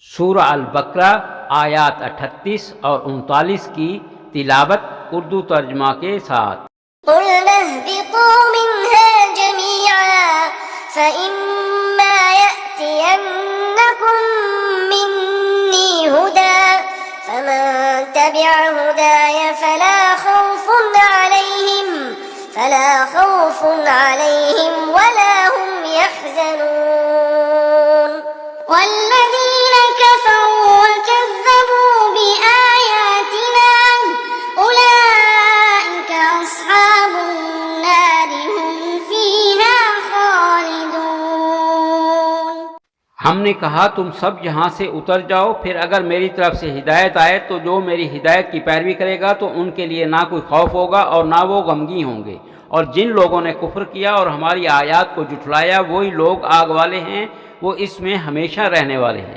सूरा अल-बकरा आयात 38 और 39 की तिलावत उर्दू तर्जमा के साथ। कुल नहबितू मिन्हा जमीआ फइम्मा यअतियन्नकुम मिन्नी हुदा फमन तबिअ हुदाय फला खौफुन अलैहिम वला हुम यहज़नून। वल्लज़ीन कफ़रू वकज़्ज़बू बिआयातिना उलाइक अस्हाबुन नार हुम फ़ीहा ख़ालिदून। हमने कहा तुम सब यहाँ से उतर जाओ, फिर अगर मेरी तरफ से हिदायत आए तो जो मेरी हिदायत की पैरवी करेगा तो उनके लिए ना कोई खौफ होगा और ना वो गमगीन होंगे। और जिन लोगों ने कुफ्र किया और हमारी आयात को जुठलाया वही लोग आग वाले हैं, वो इसमें हमेशा रहने वाले हैं।